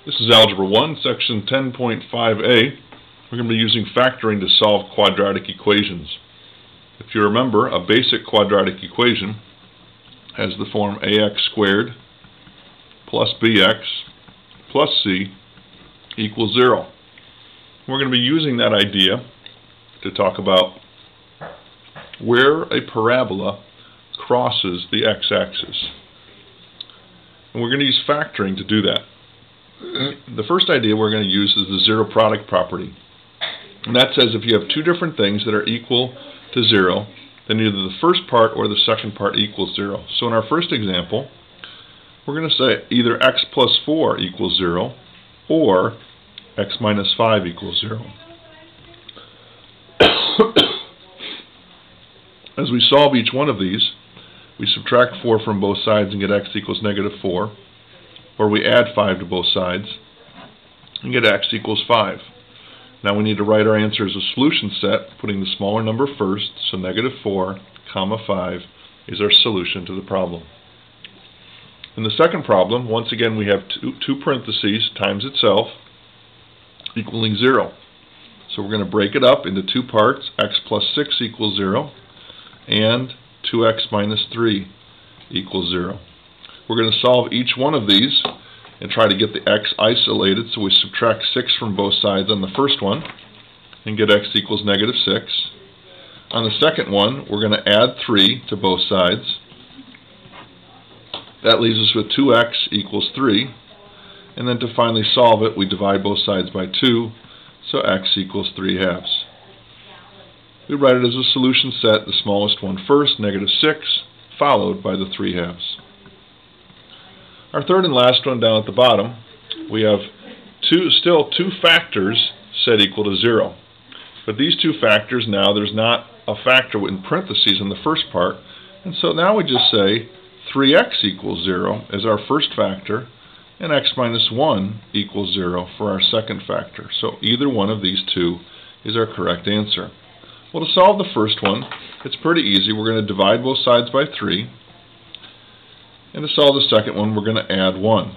This is Algebra 1, Section 10.5a. We're going to be using factoring to solve quadratic equations. If you remember, a basic quadratic equation has the form ax squared plus bx plus c equals 0. We're going to be using that idea to talk about where a parabola crosses the x-axis. And we're going to use factoring to do that. The first idea we're going to use is the zero product property. And that says if you have two different things that are equal to 0, then either the first part or the second part equals 0. So in our first example, we're going to say either x plus 4 equals 0 or x minus 5 equals 0. As we solve each one of these, we subtract 4 from both sides and get x equals negative 4. Or we add 5 to both sides and get x equals 5. Now we need to write our answer as a solution set, putting the smaller number first, so negative 4, comma 5 is our solution to the problem. In the second problem, once again we have two parentheses times itself equaling 0. So we're going to break it up into two parts, x plus 6 equals 0 and 2x minus 3 equals 0. We're going to solve each one of these and try to get the x isolated, so we subtract 6 from both sides on the first one and get x equals negative 6. On the second one, we're going to add 3 to both sides. That leaves us with 2x equals 3. And then to finally solve it, we divide both sides by 2, so x equals 3 halves. We write it as a solution set, the smallest one first, negative 6, followed by the 3 halves. Our third and last one down at the bottom, we have still two factors set equal to 0. But these two factors now, there's not a factor in parentheses in the first part, and so now we just say 3x equals 0 as our first factor, and x minus 1 equals 0 for our second factor. So either one of these two is our correct answer. Well, to solve the first one, it's pretty easy. We're going to divide both sides by 3. And to solve the second one, we're going to add 1.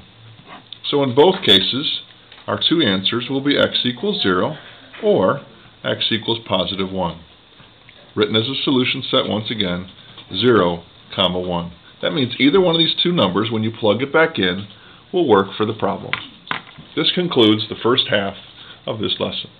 So in both cases, our two answers will be x equals 0 or x equals positive 1. Written as a solution set once again, 0, comma 1. That means either one of these two numbers, when you plug it back in, will work for the problem. This concludes the first half of this lesson.